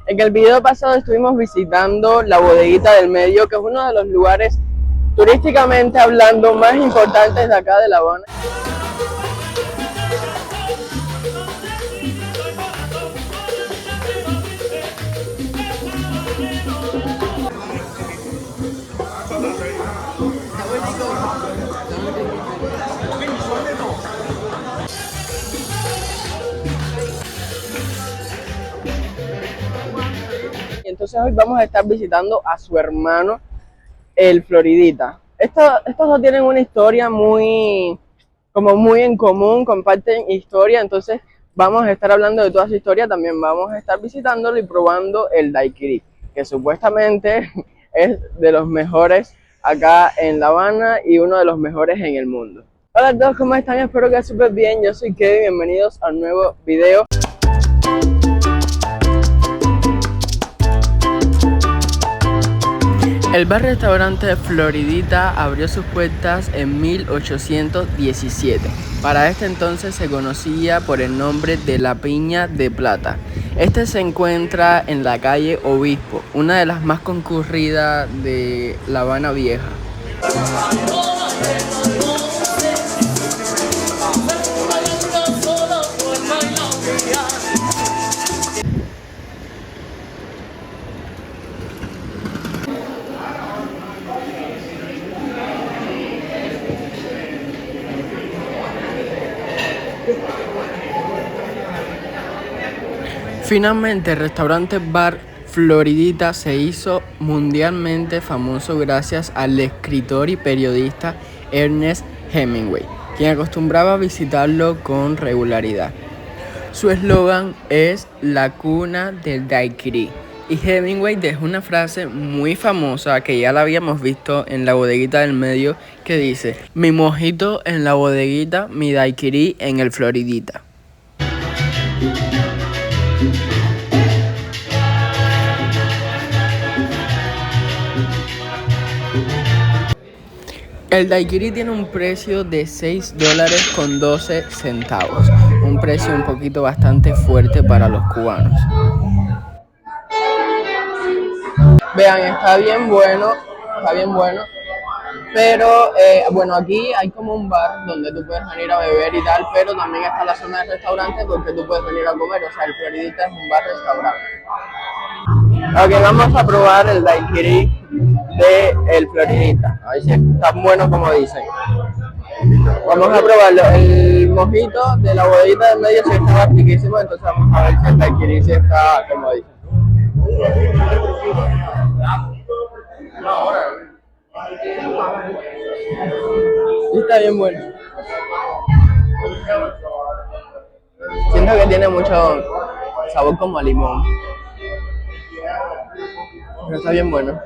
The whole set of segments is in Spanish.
En el video pasado estuvimos visitando la Bodeguita del Medio, que es uno de los lugares turísticamente hablando más importantes de acá de La Habana. Entonces hoy vamos a estar visitando a su hermano, el Floridita. Estos dos tienen una historia muy en común, comparten historia, entonces vamos a estar hablando de toda su historia, también vamos a estar visitándolo y probando el daiquiri, que supuestamente es de los mejores acá en La Habana y uno de los mejores en el mundo. Hola a todos, ¿cómo están? Espero que súper bien, yo soy Kevin, bienvenidos a un nuevo video. El bar-restaurante Floridita abrió sus puertas en 1817. Para este entonces se conocía por el nombre de La Piña de Plata. Este se encuentra en la calle Obispo, una de las más concurridas de La Habana Vieja. Finalmente, el restaurante bar Floridita se hizo mundialmente famoso gracias al escritor y periodista Ernest Hemingway, quien acostumbraba a visitarlo con regularidad. Su eslogan es "La cuna del daiquiri", y Hemingway dejó una frase muy famosa que ya la habíamos visto en la Bodeguita del Medio, que dice: "Mi mojito en la bodeguita, mi daiquiri en el Floridita". El daiquiri tiene un precio de $6.12, un precio un poquito bastante fuerte para los cubanos. Vean, está bien bueno, pero bueno, aquí hay como un bar donde tú puedes venir a beber y tal, pero también está la zona de restaurante porque tú puedes venir a comer, o sea, el Floridita es un bar-restaurante. Ok, vamos a probar el daiquiri de el Floridita, a ver si es tan bueno como dicen. Vamos a probarlo. El mojito de la Bodeguita del Medio sí está riquísimo, entonces vamos a ver si el daiquiri sí está como dicen. Sí, está bien bueno. Siento que tiene mucho sabor como a limón, pero está bien bueno.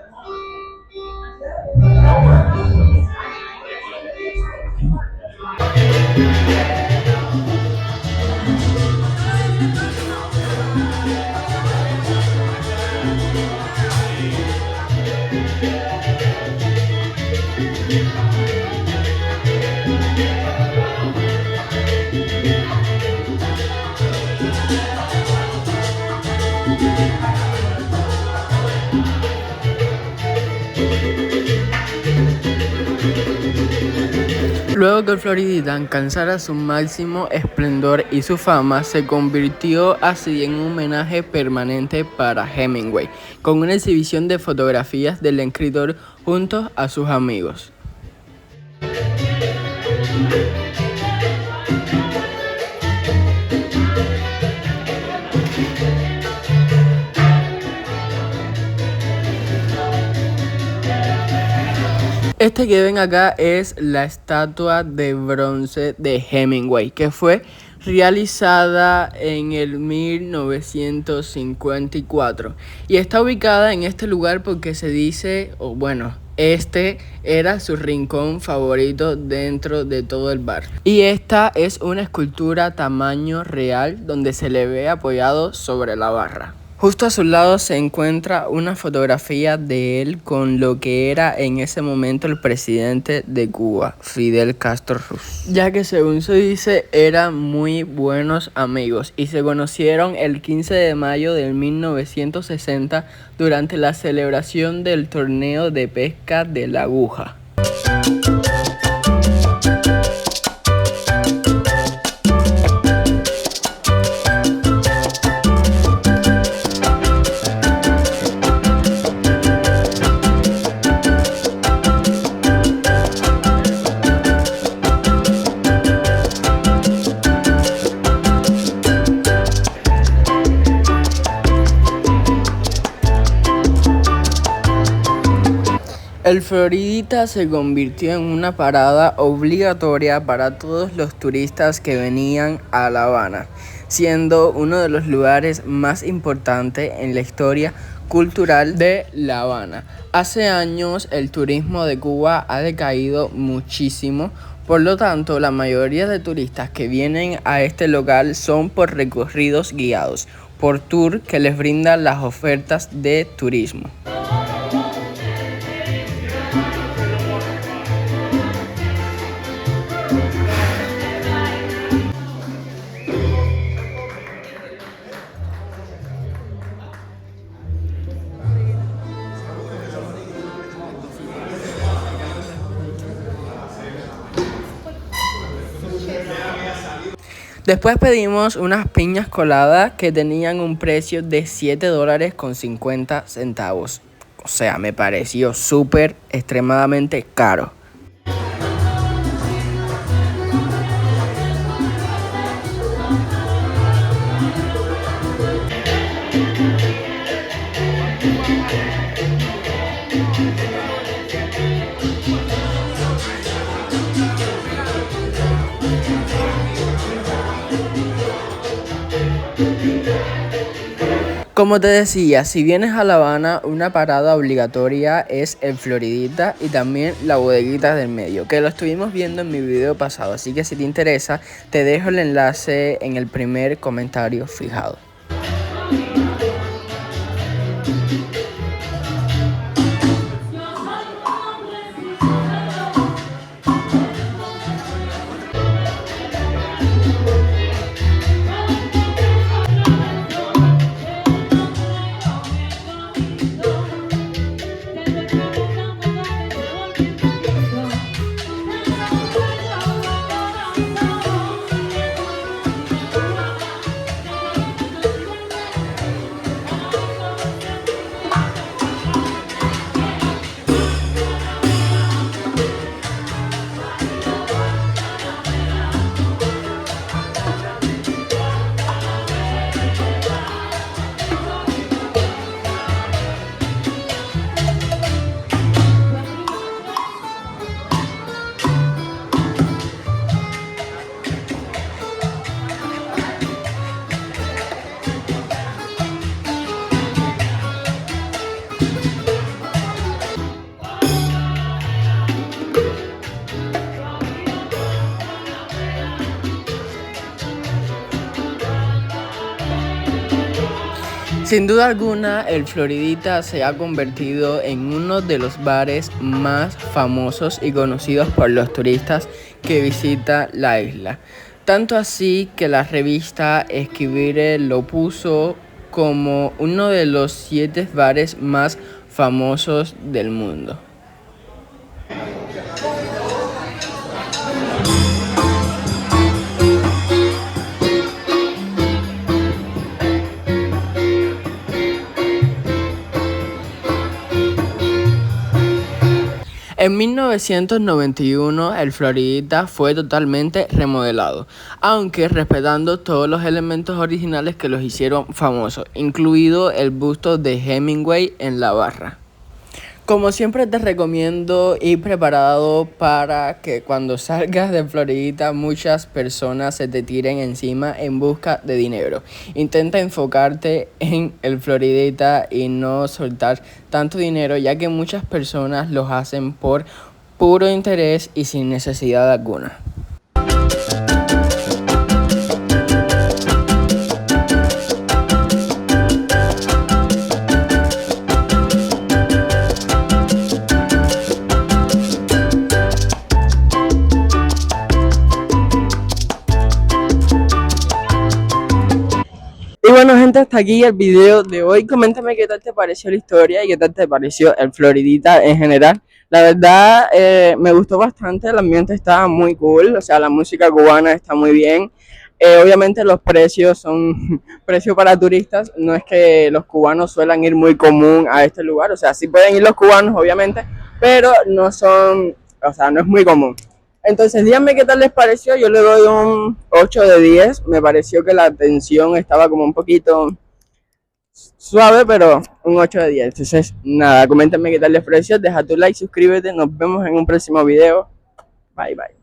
Luego que el Floridita alcanzara su máximo esplendor y su fama, se convirtió así en un homenaje permanente para Hemingway, con una exhibición de fotografías del escritor junto a sus amigos. Este que ven acá es la estatua de bronce de Hemingway, que fue realizada en el 1954 y está ubicada en este lugar porque se dice, o bueno, este era su rincón favorito dentro de todo el bar. Y esta es una escultura tamaño real donde se le ve apoyado sobre la barra. Justo a su lado se encuentra una fotografía de él con lo que era en ese momento el presidente de Cuba, Fidel Castro Ruz, ya que según se dice eran muy buenos amigos y se conocieron el 15 de mayo de 1960 durante la celebración del torneo de pesca de la aguja. El Floridita se convirtió en una parada obligatoria para todos los turistas que venían a La Habana, siendo uno de los lugares más importantes en la historia cultural de La Habana. Hace años el turismo de Cuba ha decaído muchísimo, por lo tanto la mayoría de turistas que vienen a este local son por recorridos guiados, por tour que les brindan las ofertas de turismo. Después pedimos unas piñas coladas que tenían un precio de $7.50. O sea, me pareció súper extremadamente caro. Como te decía, si vienes a La Habana, una parada obligatoria es el Floridita y también la bodeguita del medio, que lo estuvimos viendo en mi video pasado, así que si te interesa, te dejo el enlace en el primer comentario fijado. Sin duda alguna, el Floridita se ha convertido en uno de los bares más famosos y conocidos por los turistas que visitan la isla. Tanto así que la revista Esquire lo puso como uno de los 7 bares más famosos del mundo. En 1991 el Floridita fue totalmente remodelado, aunque respetando todos los elementos originales que los hicieron famosos, incluido el busto de Hemingway en la barra. Como siempre te recomiendo ir preparado para que cuando salgas de Floridita muchas personas se te tiren encima en busca de dinero. Intenta enfocarte en el Floridita y no soltar tanto dinero, ya que muchas personas los hacen por puro interés y sin necesidad alguna. hasta aquí el video de hoy. Coméntame qué tal te pareció la historia y qué tal te pareció el Floridita en general. La verdad, me gustó bastante, el ambiente estaba muy cool, o sea, la música cubana está muy bien. Obviamente los precios son precios para turistas, no es que los cubanos suelan ir muy común a este lugar, o sea, sí pueden ir los cubanos, obviamente, pero no son, o sea, no es muy común. Entonces, díganme qué tal les pareció, yo le doy un 8 de 10, me pareció que la atención estaba como un poquito suave, pero un 8 de 10. Entonces, nada, coméntame qué tal les pareció, deja tu like, suscríbete, nos vemos en un próximo video, bye bye.